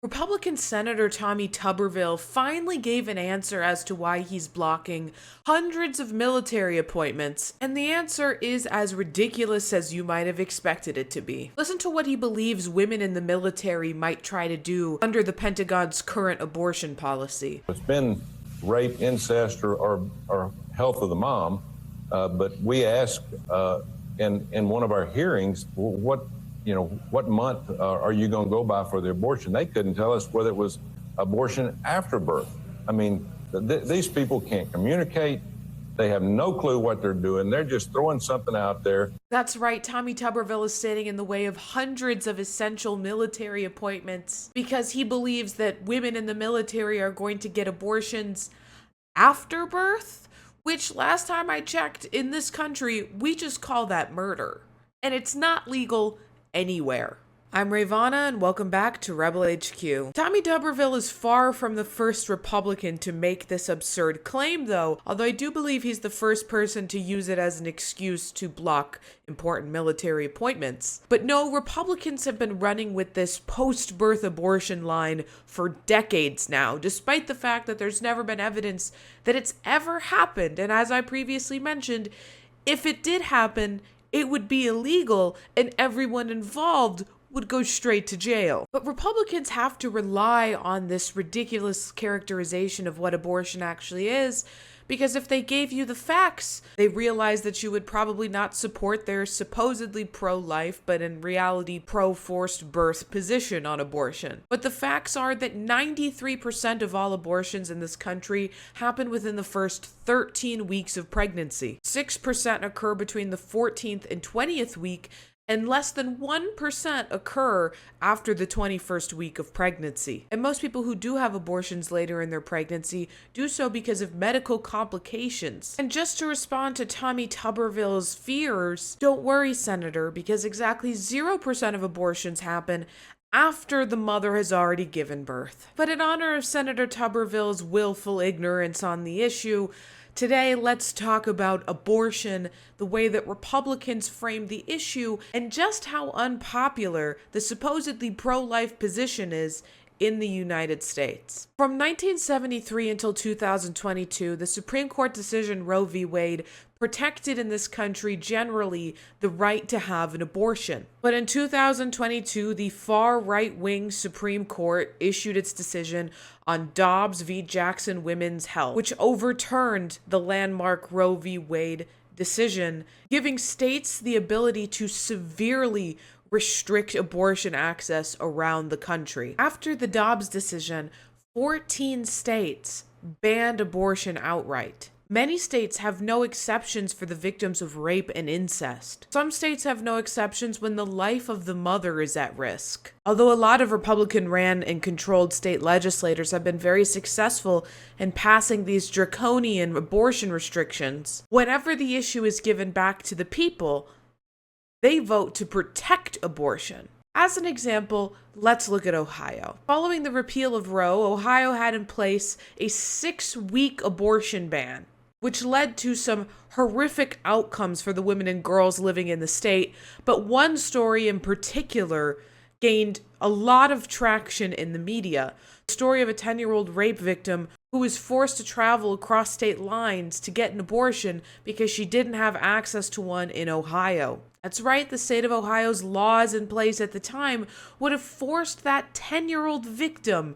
Republican Senator Tommy Tuberville finally gave an answer as to why he's blocking hundreds of military appointments, and the answer is as ridiculous as you might have expected it to be. Listen to what he believes women in the military might try to do under the Pentagon's current abortion policy. It's been rape, incest, or health of the mom, but we asked in one of our hearings, what month are you going to go by for the abortion? They couldn't tell us whether it was abortion after birth. I mean, these people can't communicate. They have no clue what they're doing. They're just throwing something out there. That's right. Tommy Tuberville is standing in the way of hundreds of essential military appointments because he believes that women in the military are going to get abortions after birth, which last time I checked in this country, we just call that murder. And it's not legal anywhere. I'm Rayy Vana, and welcome back to Rebel HQ. Tommy Tuberville is far from the first Republican to make this absurd claim, though, although I do believe he's the first person to use it as an excuse to block important military appointments. But no, Republicans have been running with this post-birth abortion line for decades now, despite the fact that there's never been evidence that it's ever happened. And as I previously mentioned, if it did happen, it would be illegal and everyone involved would go straight to jail. But Republicans have to rely on this ridiculous characterization of what abortion actually is, because if they gave you the facts, they realize that you would probably not support their supposedly pro-life, but in reality pro-forced birth position on abortion. But the facts are that 93% of all abortions in this country happen within the first 13 weeks of pregnancy. 6% occur between the 14th and 20th week, and less than 1% occur after the 21st week of pregnancy. And most people who do have abortions later in their pregnancy do so because of medical complications. And just to respond to Tommy Tuberville's fears, don't worry, Senator, because exactly 0% of abortions happen after the mother has already given birth. But in honor of Senator Tuberville's willful ignorance on the issue, today, let's talk about abortion, the way that Republicans frame the issue, and just how unpopular the supposedly pro-life position is in the United States. From 1973 until 2022, the Supreme Court decision Roe v. Wade protected in this country generally the right to have an abortion. But in 2022, the far right-wing Supreme Court issued its decision on Dobbs v. Jackson Women's Health, which overturned the landmark Roe v. Wade decision, giving states the ability to severely restrict abortion access around the country. After the Dobbs decision, 14 states banned abortion outright. Many states have no exceptions for the victims of rape and incest. Some states have no exceptions when the life of the mother is at risk. Although a lot of Republican-ran and controlled state legislators have been very successful in passing these draconian abortion restrictions, whenever the issue is given back to the people, they vote to protect abortion. As an example, let's look at Ohio. Following the repeal of Roe, Ohio had in place a 6-week abortion ban, which led to some horrific outcomes for the women and girls living in the state. But one story in particular gained a lot of traction in the media. The story of a 10-year-old rape victim who was forced to travel across state lines to get an abortion because she didn't have access to one in Ohio. That's right, the state of Ohio's laws in place at the time would have forced that 10-year-old victim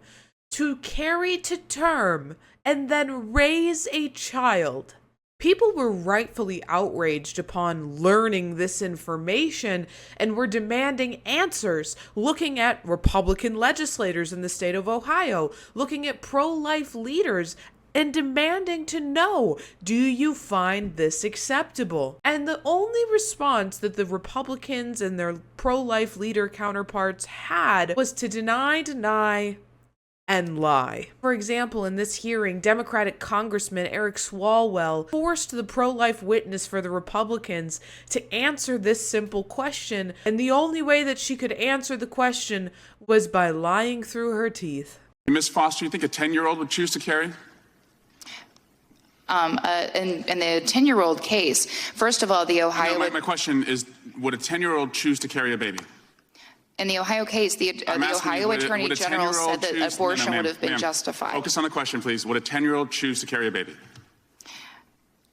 to carry to term and then raise a child. People were rightfully outraged upon learning this information and were demanding answers, looking at Republican legislators in the state of Ohio, looking at pro-life leaders, and demanding to know, do you find this acceptable? And the only response that the Republicans and their pro-life leader counterparts had was to deny, and lie. For example, in this hearing, Democratic Congressman Eric Swalwell forced the pro-life witness for the Republicans to answer this simple question, and the only way that she could answer the question was by lying through her teeth. Ms. Foster, you think a 10-year-old would choose to carry? In the 10-year-old case, first of all, the Ohio... No, my question is, would a 10-year-old choose to carry a baby? In the Ohio case, the I'm asking Ohio you, Attorney would a General 10-year-old said that choose- abortion ma'am, would have been ma'am. justified. Focus on the question, please. Would a 10-year-old choose to carry a baby?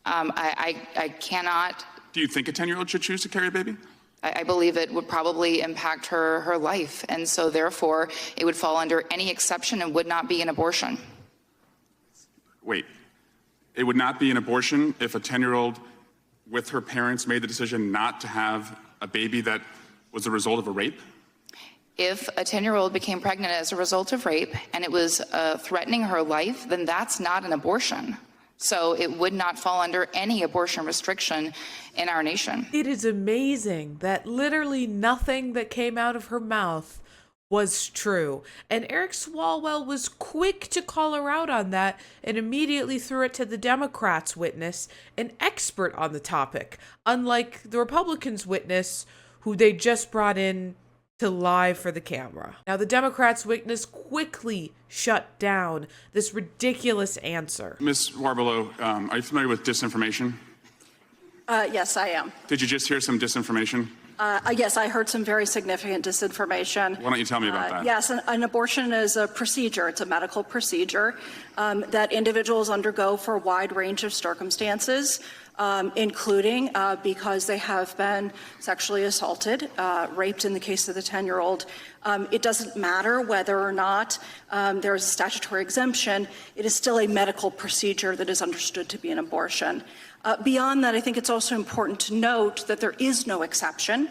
I cannot. Do you think a 10-year-old should choose to carry a baby? I believe it would probably impact her life, and so therefore it would fall under any exception and would not be an abortion. Wait. It would not be an abortion if a 10-year-old with her parents made the decision not to have a baby that was the result of a rape? If a 10-year-old became pregnant as a result of rape and it was threatening her life, then that's not an abortion. So it would not fall under any abortion restriction in our nation. It is amazing that literally nothing that came out of her mouth was true. And Eric Swalwell was quick to call her out on that and immediately threw it to the Democrats' witness, an expert on the topic, unlike the Republicans' witness, who they just brought in to lie for the camera. Now, the Democrats' witness quickly shut down this ridiculous answer. Ms. Warbelow, are you familiar with disinformation? Yes, I am. Did you just hear some disinformation? Yes, I heard some very significant disinformation. Why don't you tell me about that? Yes, an abortion is a procedure. It's a medical procedure that individuals undergo for a wide range of circumstances, including because they have been sexually assaulted, raped in the case of the 10-year-old. It doesn't matter whether or not there is a statutory exemption. It is still a medical procedure that is understood to be an abortion. Beyond that, I think it's also important to note that there is no exception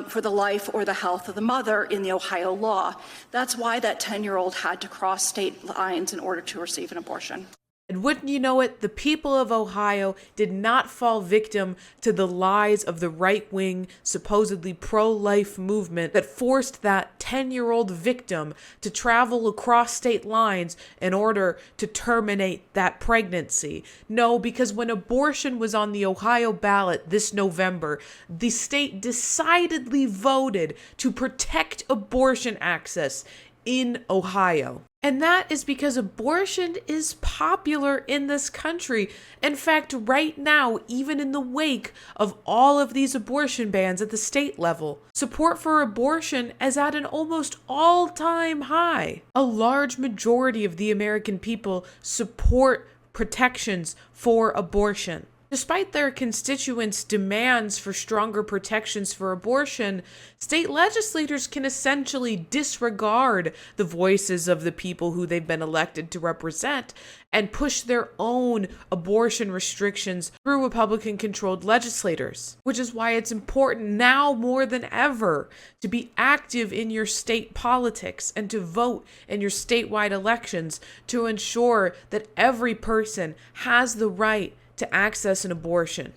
for the life or the health of the mother in the Ohio law. That's why that 10-year-old had to cross state lines in order to receive an abortion. And wouldn't you know it, the people of Ohio did not fall victim to the lies of the right-wing, supposedly pro-life movement that forced that 10-year-old victim to travel across state lines in order to terminate that pregnancy. No, because when abortion was on the Ohio ballot this November, the state decidedly voted to protect abortion access in Ohio. And that is because abortion is popular in this country. In fact, right now, even in the wake of all of these abortion bans at the state level, support for abortion is at an almost all-time high. A large majority of the American people support protections for abortion. Despite their constituents' demands for stronger protections for abortion, state legislators can essentially disregard the voices of the people who they've been elected to represent and push their own abortion restrictions through Republican-controlled legislators, which is why it's important now more than ever to be active in your state politics and to vote in your statewide elections to ensure that every person has the right to access an abortion.